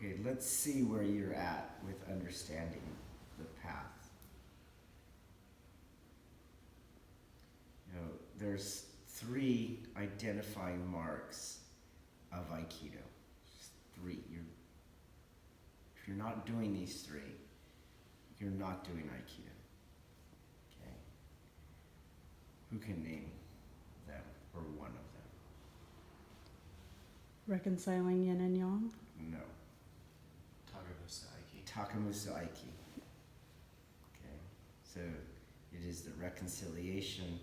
Okay, let's see where you're at with understanding the path. You know, there's 3 identifying marks of Aikido. Just 3. If you're not doing these 3, you're not doing Aikido. Okay? Who can name them or one of them? Reconciling yin and yang? No. Takamusa Aiki. Okay, so it is the reconciliation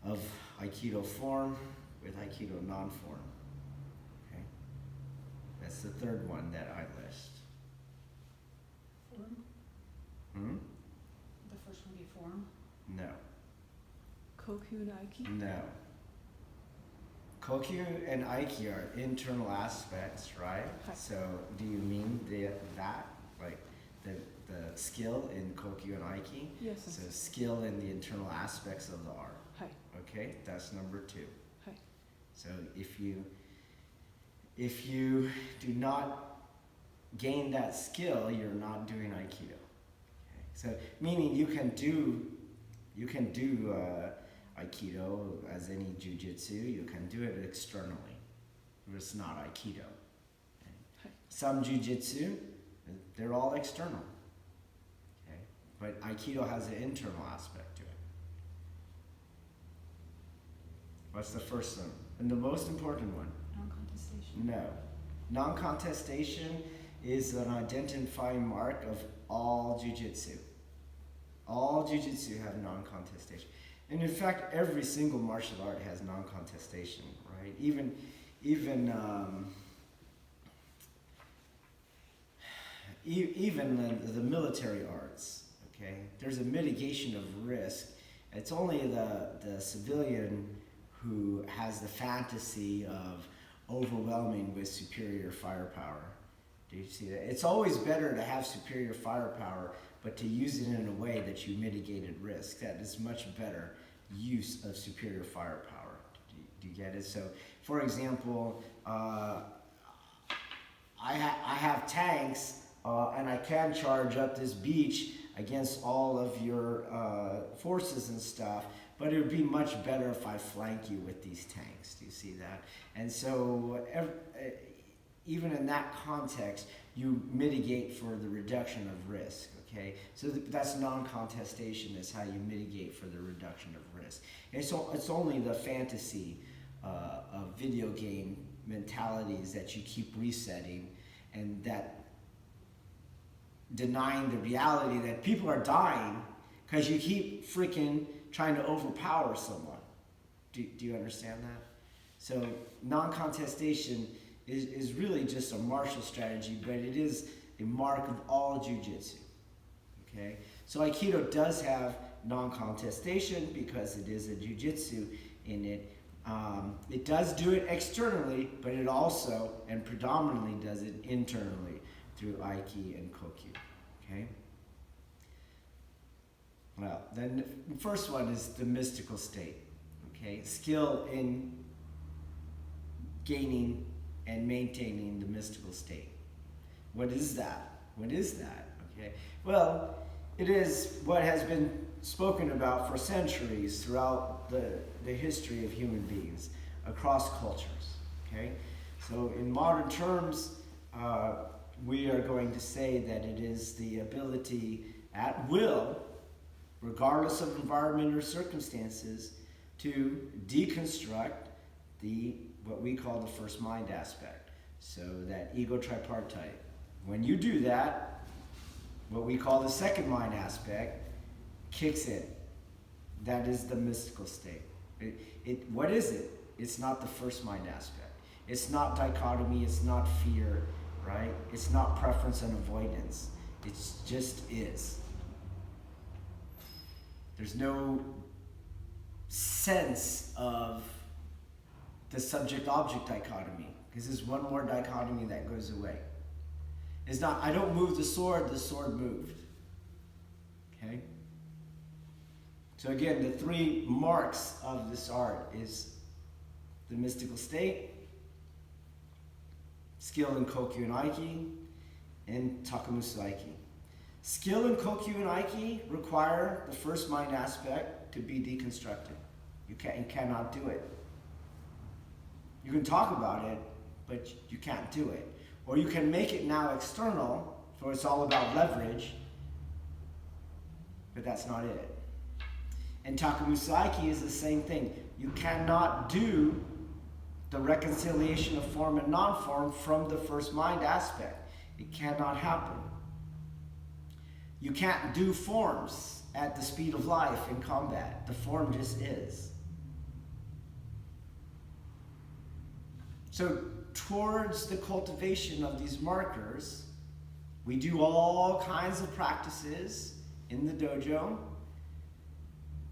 of Aikido form with Aikido non-form. Okay, that's the 3rd one that I list. Form? The first one be form? No. Kokyu and Aiki? No. Kokyu and Aiki are internal aspects, right? Hi. So do you mean that? Like the skill in Kokyu and Aiki? Yes. So skill in the internal aspects of the art. Hi. Okay, that's number 2. Hi. So if you do not gain that skill, you're not doing Aikido. Okay? So meaning you can do Aikido as any Jiu-jitsu. You can do it externally, but it's not Aikido. Okay? Hi. Some Jiu-jitsu, they're all external. Okay? But Aikido has an internal aspect to it. What's the first one? And the most important one? Non-contestation. No. Non-contestation is an identifying mark of all Jiu-jitsu. All Jiu-jitsu have non-contestation. And in fact, every single martial art has non-contestation, right? Even the military arts, okay? There's a mitigation of risk. It's only the civilian who has the fantasy of overwhelming with superior firepower. Do you see that? It's always better to have superior firepower, but to use it in a way that you mitigated risk. That is much better use of superior firepower. Do you get it? So, for example, I have tanks, and I can charge up this beach against all of your forces and stuff, but it would be much better if I flank you with these tanks. Do you see that? And so even in that context, you mitigate for the reduction of risk, okay? So that's non-contestation, is how you mitigate for the reduction of risk. And so it's only the fantasy of video game mentalities that you keep resetting, and that denying the reality that people are dying because you keep freaking trying to overpower someone. Do you understand that? So non-contestation is really just a martial strategy, but it is a mark of all Jiu-jitsu. Okay? So Aikido does have non-contestation because it is a Jiu-jitsu in it. It does do it externally, but it also and predominantly does it internally through Aiki and Kokyu. Okay? Well, then the first one is the mystical state. Okay? Skill in gaining and maintaining the mystical state. What is that? What is that? Okay? Well, it is what has been spoken about for centuries throughout the history of human beings across cultures. Okay? So in modern terms, we are going to say that it is the ability at will, regardless of environment or circumstances, to deconstruct what we call the first mind aspect. So that ego tripartite. When you do that, what we call the second mind aspect kicks in. That is the mystical state. What is it? It's not the first mind aspect. It's not dichotomy, it's not fear, right? It's not preference and avoidance. It just is. There's no sense of the subject-object dichotomy, because there's one more dichotomy that goes away. It's not, I don't move the sword moved. Okay? So again, the 3 marks of this art is the mystical state, skill in Kokyu and Aiki, and Takamusu Aiki. Skill in Kokyu and Aiki require the first mind aspect to be deconstructed. You cannot do it. You can talk about it, but you can't do it. Or you can make it now external, so it's all about leverage, but that's not it. And Takamusu Aiki is the same thing. You cannot do the reconciliation of form and non-form from the first mind aspect. It cannot happen. You can't do forms at the speed of life in combat. The form just is. So towards the cultivation of these markers, we do all kinds of practices in the dojo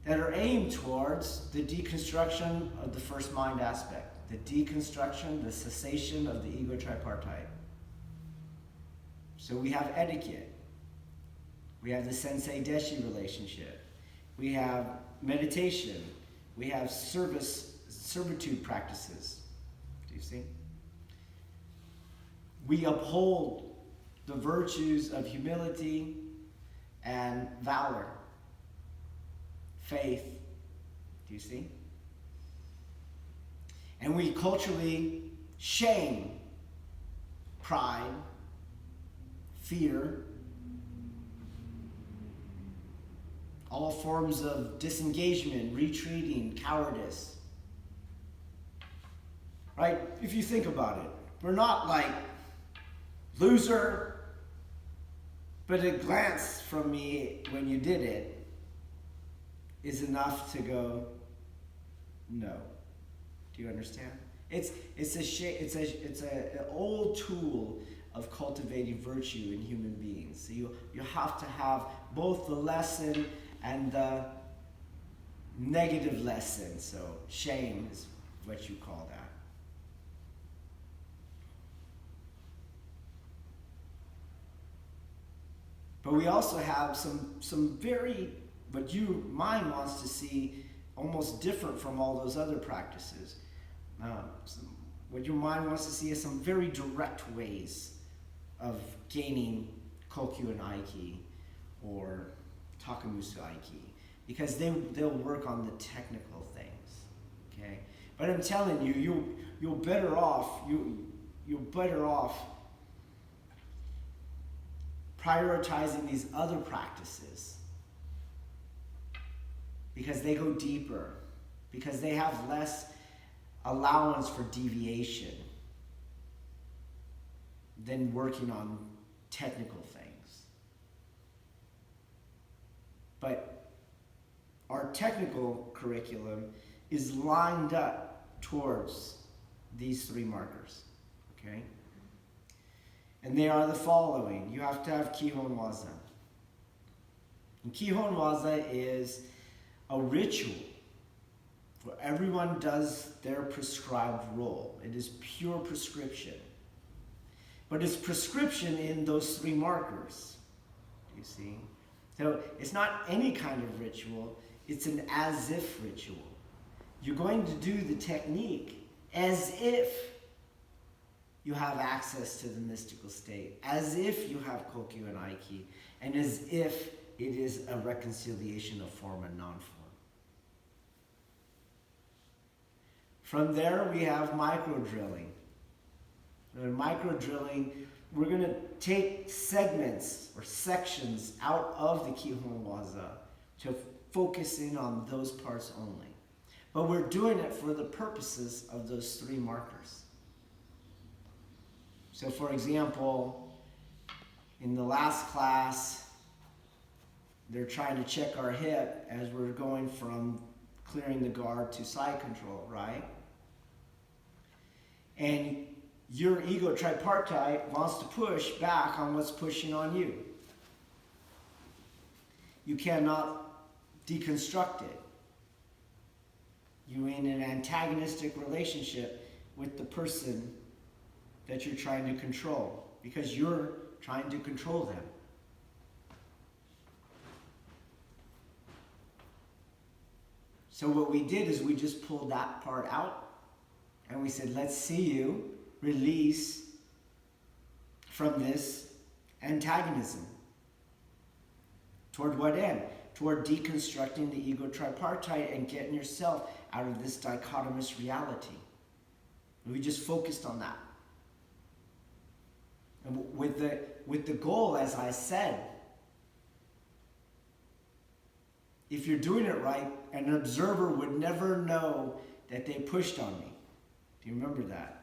that are aimed towards the deconstruction of the first mind aspect, the deconstruction, the cessation of the ego tripartite. So we have etiquette. We have the sensei-deshi relationship. We have meditation. We have servitude practices. Do you see? We uphold the virtues of humility and valor, faith. Do you see? And we culturally shame pride, fear, all forms of disengagement, retreating, cowardice. Right? If you think about it, we're not like loser, but a glance from me when you did it is enough to go, no. Do you understand? It's an old tool of cultivating virtue in human beings. So you have to have both the lesson and the negative lesson. So shame is what you call that. But we also have some very, what your mind wants to see almost different from all those other practices. What your mind wants to see is some very direct ways of gaining Kokyu and Aiki or Takamusu Aiki, because they'll work on the technical things. Okay, but I'm telling you, you're better off prioritizing these other practices because they go deeper, because they have less allowance for deviation than working on technical things. But our technical curriculum is lined up towards these three markers, okay? And they are the following. You have to have Kihon Waza. And Kihon Waza is a ritual where everyone does their prescribed role. It is pure prescription. But it's prescription in those three markers. Do you see? So it's not any kind of ritual. It's an as-if ritual. You're going to do the technique as if you have access to the mystical state, as if you have Kokyu and Aiki, and as if it is a reconciliation of form and non-form. From there, we have micro-drilling. In micro-drilling, we're going to take segments or sections out of the Kihon Waza to focus in on those parts only. But we're doing it for the purposes of those three markers. So for example, in the last class, they're trying to check our hip as we're going from clearing the guard to side control, right? And your ego tripartite wants to push back on what's pushing on you. You cannot deconstruct it. You're in an antagonistic relationship with the person that you're trying to control because you're trying to control them. So what we did is we just pulled that part out and we said, let's see you release from this antagonism. Toward what end? Toward deconstructing the ego tripartite and getting yourself out of this dichotomous reality. We just focused on that. And with the goal, as I said, if you're doing it right, an observer would never know that they pushed on me. Do you remember that?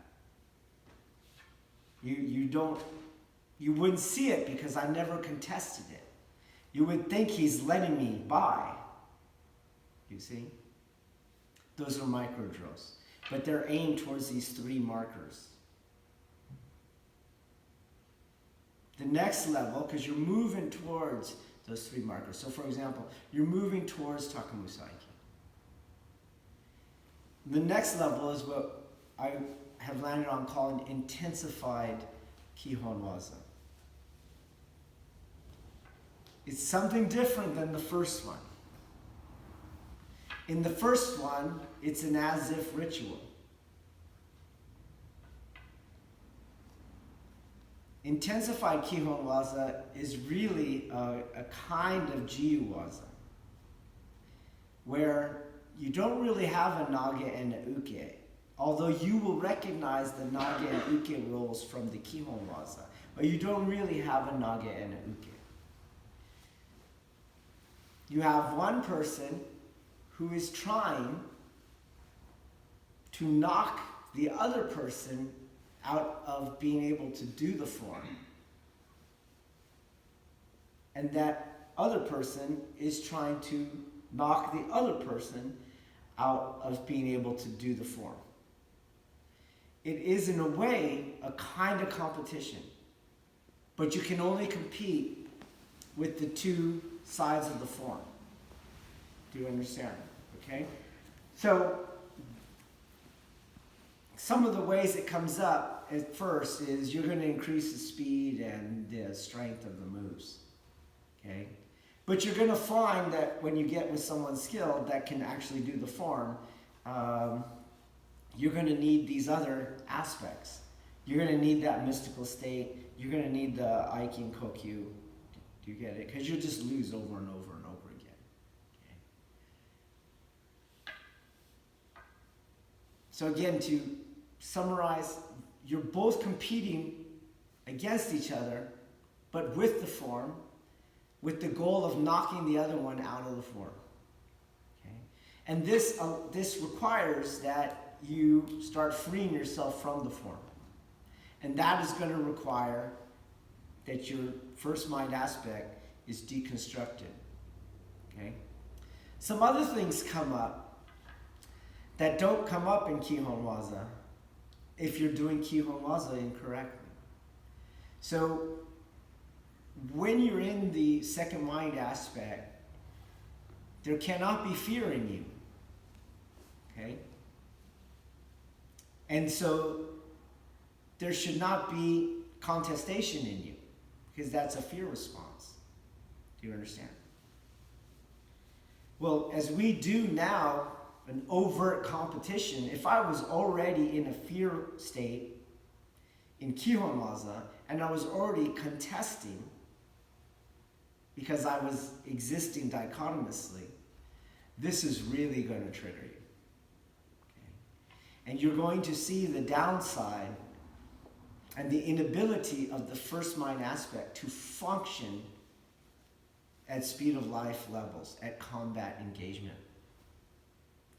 You wouldn't see it because I never contested it. You would think he's letting me by. You see? Those are micro drills. But they're aimed towards these 3 markers. The next level, because you're moving towards those 3 markers. So for example, you're moving towards Takamusa Aiki. The next level is what I have landed on calling Intensified Kihon Waza. It's something different than the first one. In the first one, it's an as-if ritual. Intensified Kihon Waza is really a kind of Jiu Waza, where you don't really have a Naga and a Uke, although you will recognize the Naga and Uke roles from the Kihon Waza, but you don't really have a Naga and a Uke. You have one person who is trying to knock the other person out of being able to do the form. And that other person is trying to knock the other person out of being able to do the form. It is, in a way, a kind of competition. But you can only compete with the 2 sides of the form. Do you understand? Okay? So, some of the ways it comes up at first is you're going to increase the speed and the strength of the moves. Okay? But you're going to find that when you get with someone skilled that can actually do the form, you're going to need these other aspects. You're going to need that mystical state. You're going to need the Aiki and Kokyu. Do you get it? Because you'll just lose over and over and over again. Okay? So again, to summarize, you're both competing against each other, but with the form, with the goal of knocking the other one out of the form. Okay? And this requires that you start freeing yourself from the form. And that is going to require that your first mind aspect is deconstructed. Okay? Some other things come up that don't come up in Kihon Waza if you're doing Kihon Waza incorrectly. So, when you're in the second mind aspect, there cannot be fear in you. Okay? And so, there should not be contestation in you, because that's a fear response. Do you understand? Well, as we do now, an overt competition, if I was already in a fear state in Kihon Waza, and I was already contesting because I was existing dichotomously, this is really going to trigger you. Okay? And you're going to see the downside and the inability of the first mind aspect to function at speed of life levels, at combat engagement,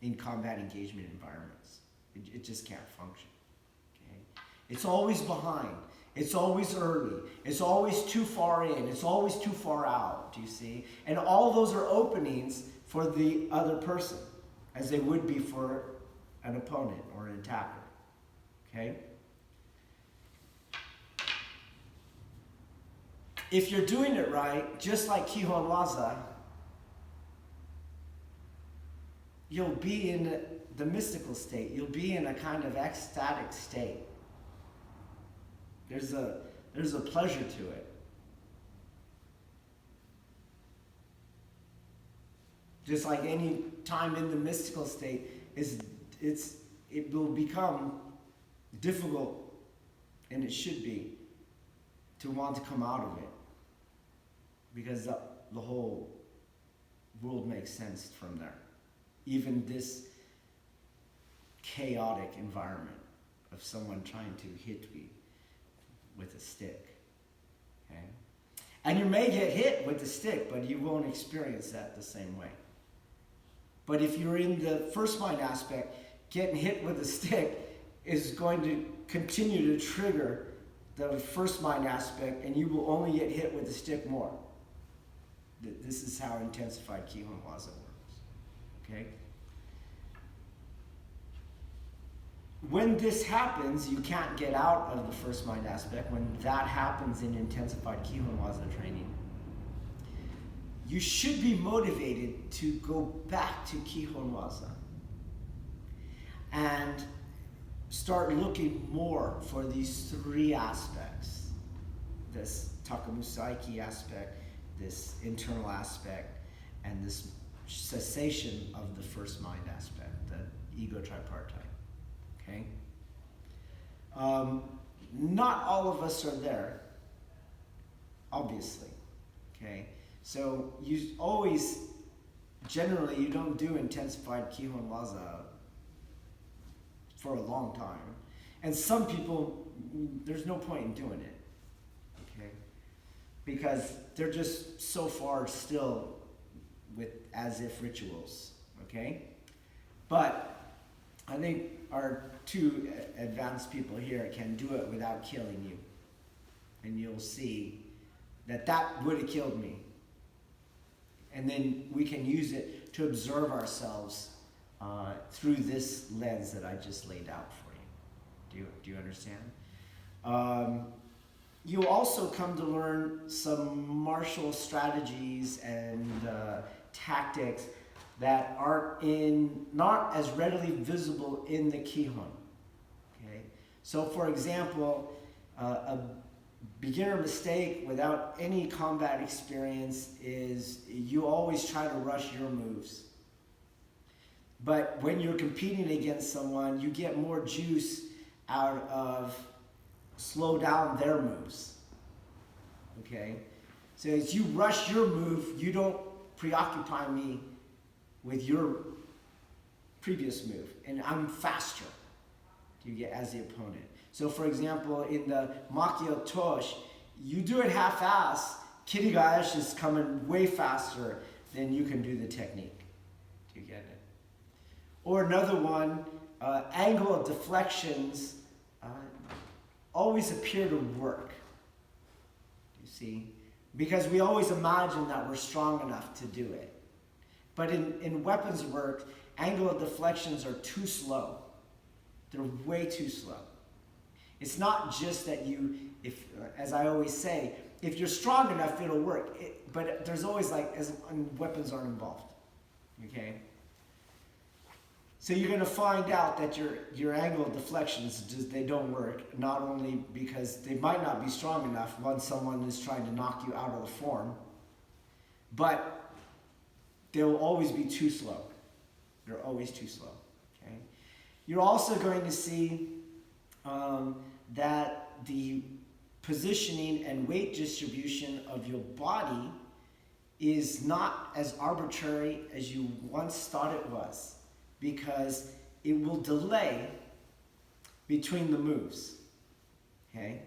in combat engagement environments. It just can't function. Okay? It's always behind. It's always early. It's always too far in. It's always too far out, do you see? And all those are openings for the other person, as they would be for an opponent or an attacker. Okay? If you're doing it right, just like Kihon Waza, you'll be in the mystical state. You'll be in a kind of ecstatic state. There's a pleasure to it. Just like any time in the mystical state, it will become difficult, and it should be, to want to come out of it, because the whole world makes sense from there. Even this chaotic environment of someone trying to hit me with a stick. Okay? And you may get hit with the stick, but you won't experience that the same way. But if you're in the first mind aspect, getting hit with a stick is going to continue to trigger the first mind aspect, and you will only get hit with the stick more. This is how intensified Kihon Waza works. Okay? When this happens, you can't get out of the first mind aspect. When that happens in intensified Kihon Waza training, you should be motivated to go back to Kihon Waza and start looking more for these three aspects. This Takamusaiki aspect, this internal aspect, and this cessation of the first mind aspect, the ego tripartite. Okay? Not all of us are there, obviously. Okay? So you always, generally, you don't do intensified Kihon Waza for a long time. And some people, there's no point in doing it. Okay? Because they're just so far still with as if rituals. Okay? But I think our two advanced people here can do it without killing you. And you'll see that that would have killed me. And then we can use it to observe ourselves through this lens that I just laid out for you. Do you understand? You also come to learn some martial strategies and tactics that are not as readily visible in the Kihon. Okay? So for example, a beginner mistake without any combat experience is you always try to rush your moves. But when you're competing against someone, you get more juice out of slow down their moves. Okay? So as you rush your move, you don't preoccupy me with your previous move. And I'm faster. You get as the opponent. So for example, in the Makio Tosh, you do it half-ass, Kirigaeshi is coming way faster than you can do the technique. Do you get it? Or another one, angle of deflections always appear to work. You see? Because we always imagine that we're strong enough to do it. But in weapons work, angle of deflections are too slow. They're way too slow. It's not just that as I always say, if you're strong enough, it'll work. But there's always weapons aren't involved. Okay? So you're going to find out that your angle of deflections, they don't work, not only because they might not be strong enough once someone is trying to knock you out of the form, but they'll always be too slow. They're always too slow. Okay? You're also going to see that the positioning and weight distribution of your body is not as arbitrary as you once thought it was, because it will delay between the moves. Okay?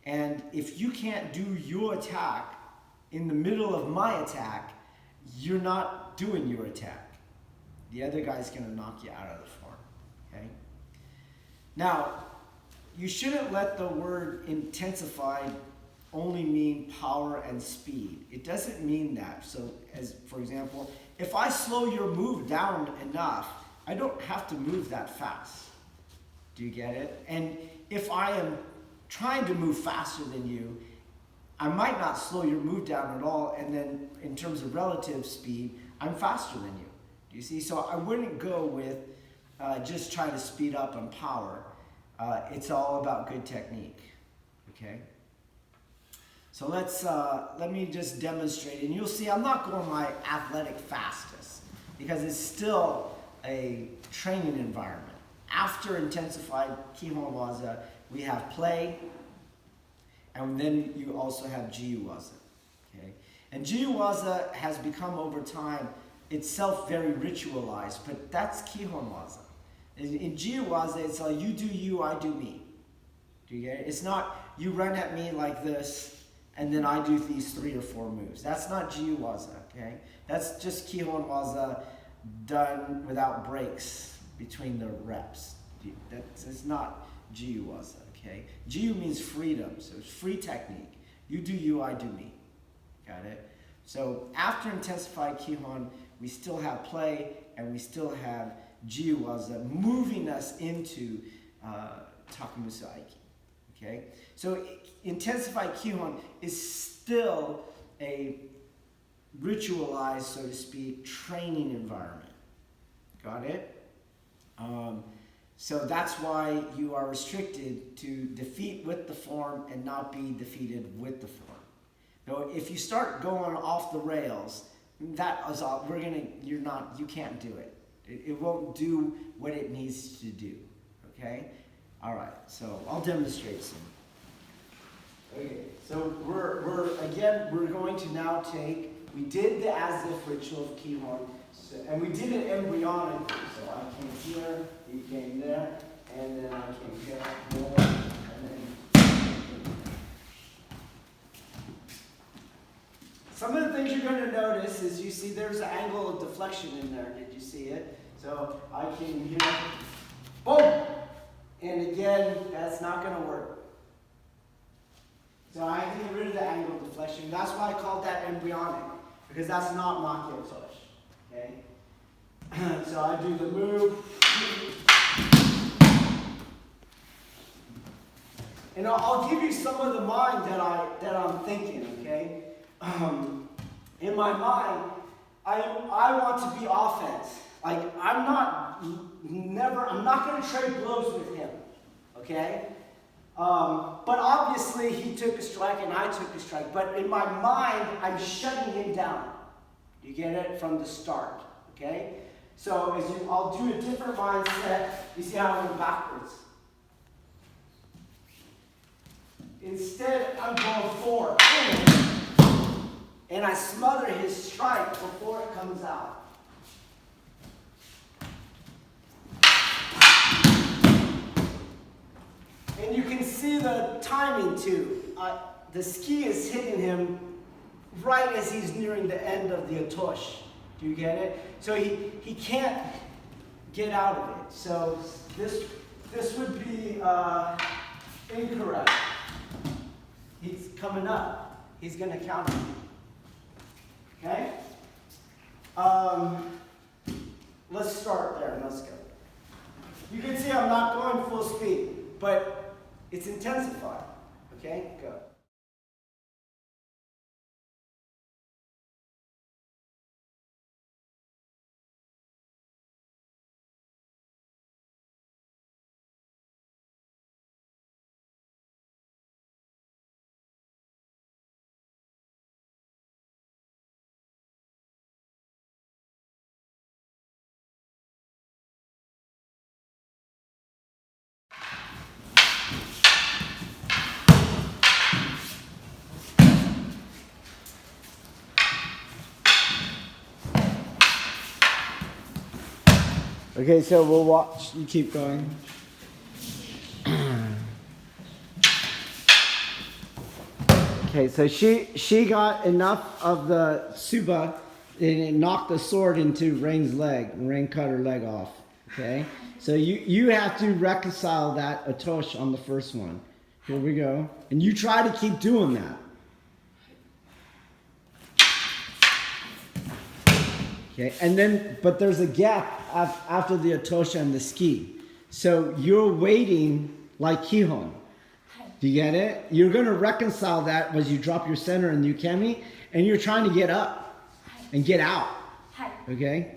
And if you can't do your attack in the middle of my attack, you're not doing your attack. The other guy's going to knock you out of the form. Okay? Now, you shouldn't let the word intensified only mean power and speed. It doesn't mean that. So, as for example, if I slow your move down enough, I don't have to move that fast. Do you get it? And if I am trying to move faster than you, I might not slow your move down at all, and then in terms of relative speed, I'm faster than you. Do you see? So I wouldn't go with just try to speed up on power. It's all about good technique. Okay? So let me just demonstrate, and you'll see I'm not going my athletic fastest because it's still a training environment. After intensified Kihon Waza, we have play, And then you also have Jiu-Waza. Okay? And Jiu-Waza has become over time itself very ritualized, but that's Kihon Waza. In Jiu-Waza, it's like you do you, I do me. Do you get it? It's not you run at me like this, and then I do these 3 or 4 moves. That's not Jiu-Waza, okay? That's just Kihon Waza done without breaks between the reps. It's not Jiu-Waza, okay? Jiu means freedom, so it's free technique. You do you, I do me. Got it? So after Intensified Kihon, we still have play, and we still have Jiu-Waza moving us into Takamusa Aiki. Okay? So Intensified Kihon is still a ritualized, so to speak, training environment. Got it? So that's why you are restricted to defeat with the form and not be defeated with the form. So if you start going off the rails, that is all, you can't do it. It won't do what it needs to do. Okay? All right. So I'll demonstrate some. Okay. So we're going to now take. We did the as if ritual of Kihon, and we did it embryonically. So I came here, he came there, and then I came here, more, and then. Some of the things you're going to notice is you see there's an angle of deflection in there. Did you see it? So I came here, boom! And again, that's not going to work. So I have to get rid of the angle of deflection. That's why I called that embryonic, because that's not Makyo Tosh. Okay? So I do the move. And I'll give you some of the mind that I'm thinking, okay? In my mind, I want to be offense. Like, I'm not going to trade blows with him, okay? But obviously, he took a strike and I took a strike. But in my mind, I'm shutting him down. You get it? From the start, okay? So I'll do a different mindset. You see how I went backwards? Instead, I'm going forward. And I smother his strike before it comes out. And you can see the timing too. The ski is hitting him right as he's nearing the end of the atosh. Do you get it? So he can't get out of it. So this would be incorrect. He's coming up. He's going to counter me. Okay? Let's start there and let's go. You can see I'm not going full speed, but it's intensified. Okay? Go. Okay, so we'll watch. You keep going. Okay, so she got enough of the Suba and it knocked the sword into Rain's leg, and Rain cut her leg off. Okay, so you have to reconcile that atosh on the first one. Here we go, and you try to keep doing that. Okay, and then, but there's a gap after the atosha and the ski. So you're waiting like Kihon. Do you get it? You're going to reconcile that as you drop your center in the ukemi, and you're trying to get up and get out. Okay?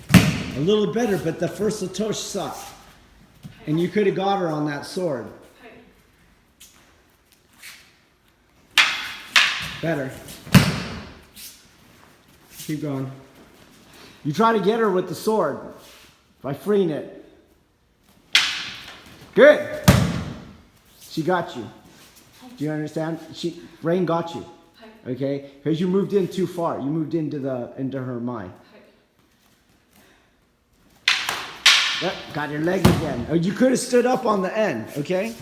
A little better, but the first atosh sucked. And you could have got her on that sword. Better. Keep going. You try to get her with the sword by freeing it. Good. She got you. Do you understand? Rain got you. Okay? Because you moved in too far. You moved into her mind. Yep, got your leg again. Or you could have stood up on the end, okay?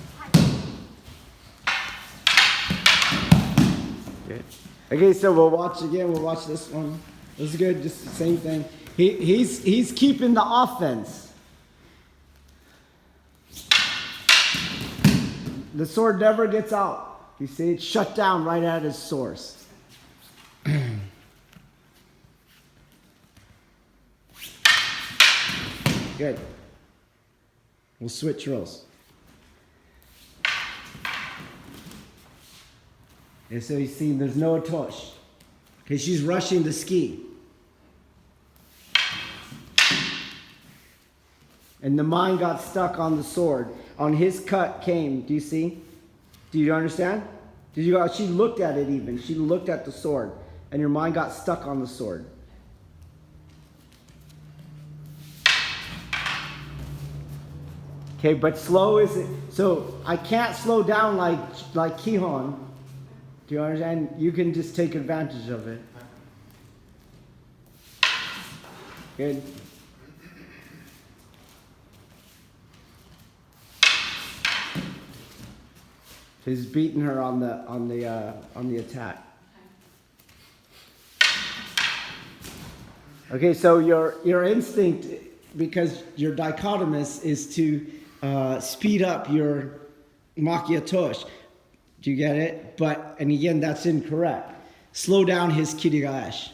Good. Okay, so we'll watch again. We'll watch this one. This is good. Just the same thing. He's keeping the offense. The sword never gets out. You see, it's shut down right at its source. Good. We'll switch roles. And so you see, there's no atosh. Okay, she's rushing the ski. And the mind got stuck on the sword. On his cut came, do you see? Do you understand? She looked at it even. She looked at the sword. And your mind got stuck on the sword. Okay, but slow is it? So I can't slow down like Kihon. Do you understand? You can just take advantage of it. Good. He's beating her on the attack. Okay, so your instinct, because you're dichotomous, is to speed up your makiatosh. Do you get it? And again, that's incorrect. Slow down his kirigaesh.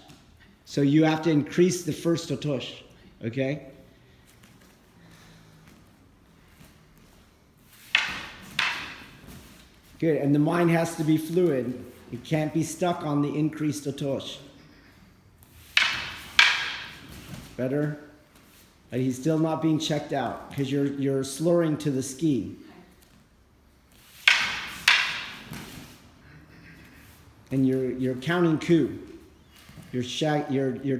So you have to increase the first otosh. Okay? Good. And the mind has to be fluid. It can't be stuck on the increased otosh. Better? And he's still not being checked out because you're slurring to the ski. And you're counting coup. You're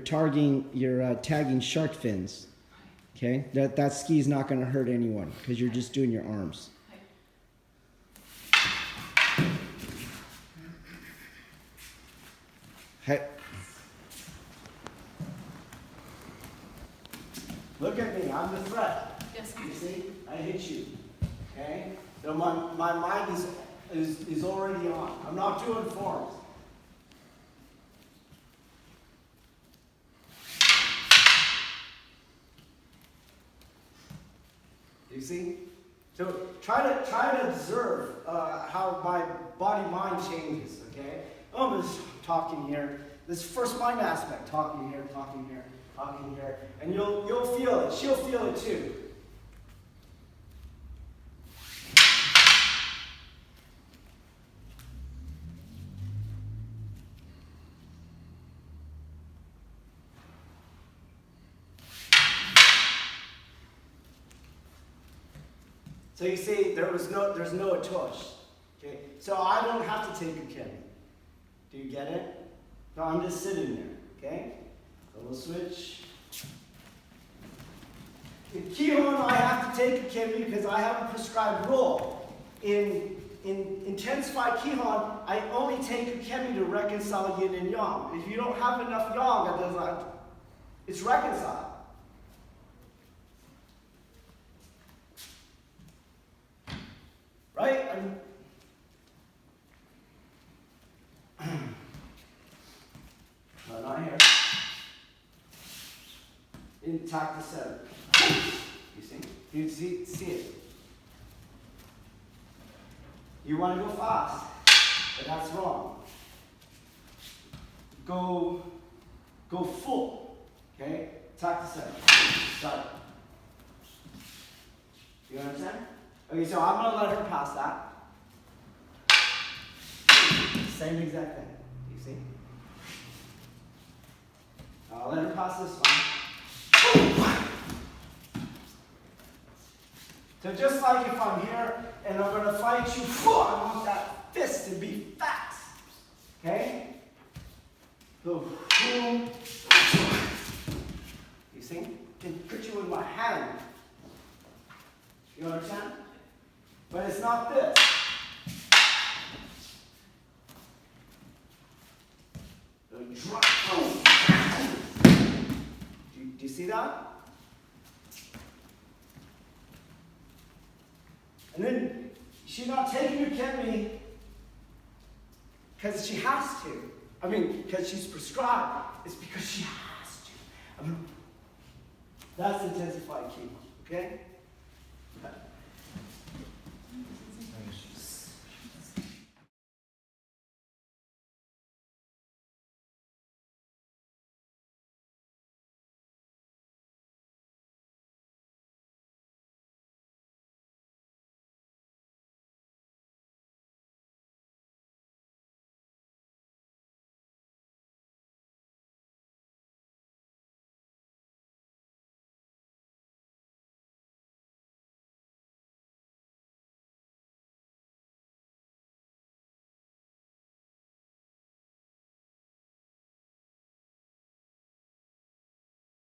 tagging shark fins. Okay? That ski's not going to hurt anyone because you're just doing your arms. Hey. Look at me, I'm the threat. Yes. You see? I hit you. Okay? So my mind is already on. I'm not doing forms. You see? So try to observe how my body-mind changes, okay? Oh, I'm just talking here. This first mind aspect, talking here, talking here, talking here. And you'll feel it. She'll feel it too. So you see, there's no atosh. Okay? So I don't have to take a kemi. Do you get it? No, I'm just sitting there. Okay? So we'll switch. In Kihon, I have to take a kemi because I have a prescribed role. In Intensified Kihon, I only take a kemi to reconcile yin and yang. If you don't have enough yang, it's reconciled. Right? No, not here. Intact the center. You see? You see it. You want to go fast, but that's wrong. Go full. Okay? Attack the center. Start. You understand? Okay, so I'm going to let her pass that. Same exact thing. You see? I'll let her pass this one. So just like if I'm here and I'm going to fight you, I want that fist to be fast. Okay? So, boom. You see? I can put you in my hand. You understand? But it's not this. Drop. Do you see that? And then she's not taking your kemi because she has to. I mean, because she's prescribed. It's because she has to. I mean, that's intensified Kihon, okay?